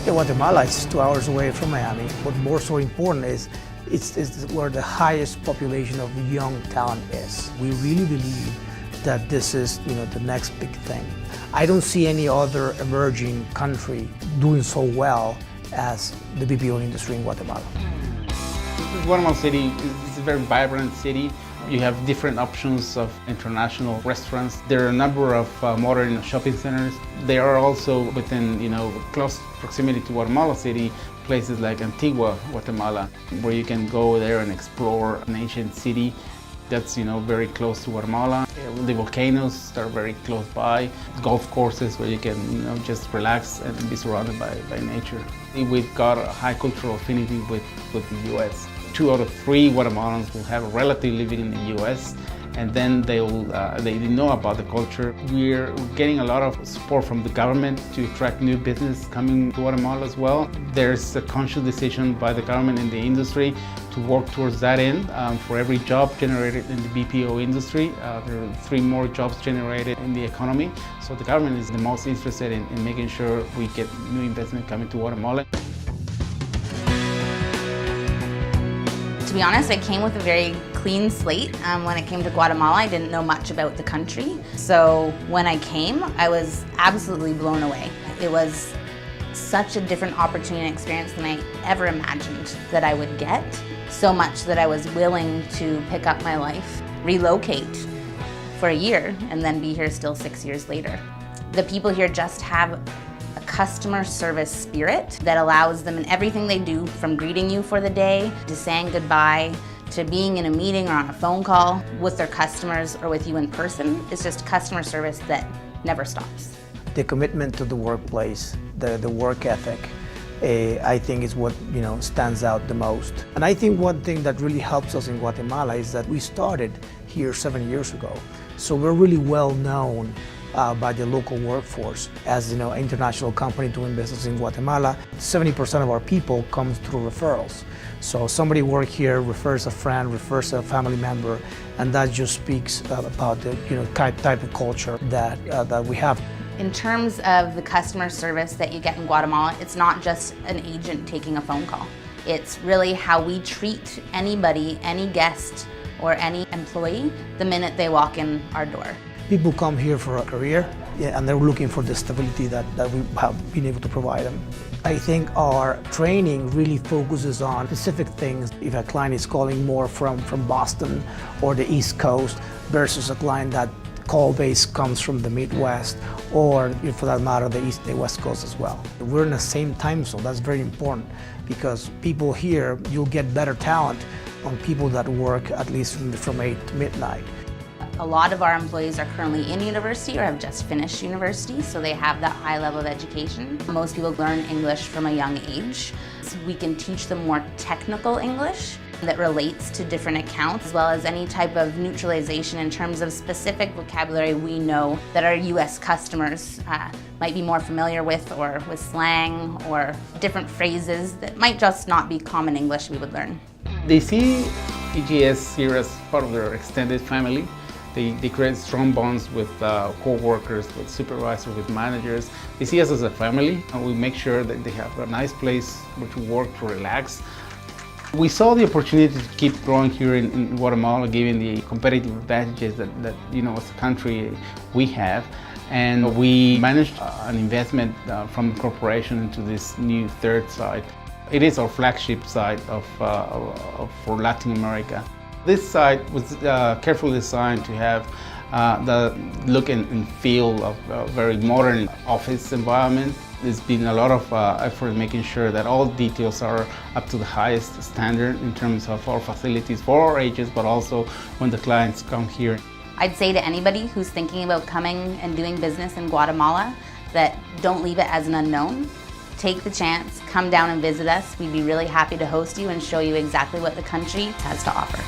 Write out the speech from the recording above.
Yeah, Guatemala is 2 hours away from Miami. What's more so important is it's where the highest population of young talent is. We really believe that this is, the next big thing. I don't see any other emerging country doing so well as the BPO industry in Guatemala. Guatemala City is a very vibrant city. You have different options of international restaurants. There are a number of modern shopping centers. There are also within, close proximity to Guatemala City, places like Antigua, Guatemala, where you can go there and explore an ancient city that's, very close to Guatemala. The volcanoes are very close by. Golf courses where you can, just relax and be surrounded by nature. We've got a high cultural affinity with the U.S. 2 out of 3 Guatemalans will have a relative living in the U.S. and then they know about the culture. We're getting a lot of support from the government to attract new business coming to Guatemala as well. There's a conscious decision by the government and the industry to work towards that end. For every job generated in the BPO industry, there are 3 more jobs generated in the economy. So the government is the most interested in making sure we get new investment coming to Guatemala. To be honest, I came with a very clean slate. When it came to Guatemala, I didn't know much about the country. So when I came, I was absolutely blown away. It was such a different opportunity and experience than I ever imagined that I would get. So much that I was willing to pick up my life, relocate for a year, and then be here still 6 years later. The people here just have a customer service spirit that allows them in everything they do, from greeting you for the day, to saying goodbye, to being in a meeting or on a phone call with their customers or with you in person. It's just customer service that never stops. The commitment to the workplace, the work ethic, I think is what stands out the most. And I think one thing that really helps us in Guatemala is that we started here 7 years ago. So we're really well known by the local workforce. As an international company doing business in Guatemala, 70% of our people comes through referrals. So somebody work here, refers a friend, refers a family member, and that just speaks about the type of culture that we have. In terms of the customer service that you get in Guatemala, it's not just an agent taking a phone call. It's really how we treat anybody, any guest, or any employee the minute they walk in our door. People come here for a career, and they're looking for the stability that we have been able to provide them. I think our training really focuses on specific things. If a client is calling more from Boston or the East Coast versus a client that call base comes from the Midwest, or for that matter, the East and West Coast as well. We're in the same time zone. That's very important because people here, you'll get better talent on people that work at least from 8 to midnight. A lot of our employees are currently in university or have just finished university, so they have that high level of education. Most people learn English from a young age. So we can teach them more technical English that relates to different accounts, as well as any type of neutralization in terms of specific vocabulary we know that our U.S. customers might be more familiar with, or with slang or different phrases that might just not be common English we would learn. They see EGS here as part of their extended family. They create strong bonds with co-workers, with supervisors, with managers. They see us as a family, and we make sure that they have a nice place where to work, to relax. We saw the opportunity to keep growing here in Guatemala, given the competitive advantages that as a country we have. And we managed an investment from the corporation into this new third site. It is our flagship site for Latin America. This site was carefully designed to have the look and feel of a very modern office environment. There's been a lot of effort in making sure that all details are up to the highest standard in terms of our facilities for our agents, but also when the clients come here. I'd say to anybody who's thinking about coming and doing business in Guatemala that don't leave it as an unknown. Take the chance, come down and visit us. We'd be really happy to host you and show you exactly what the country has to offer.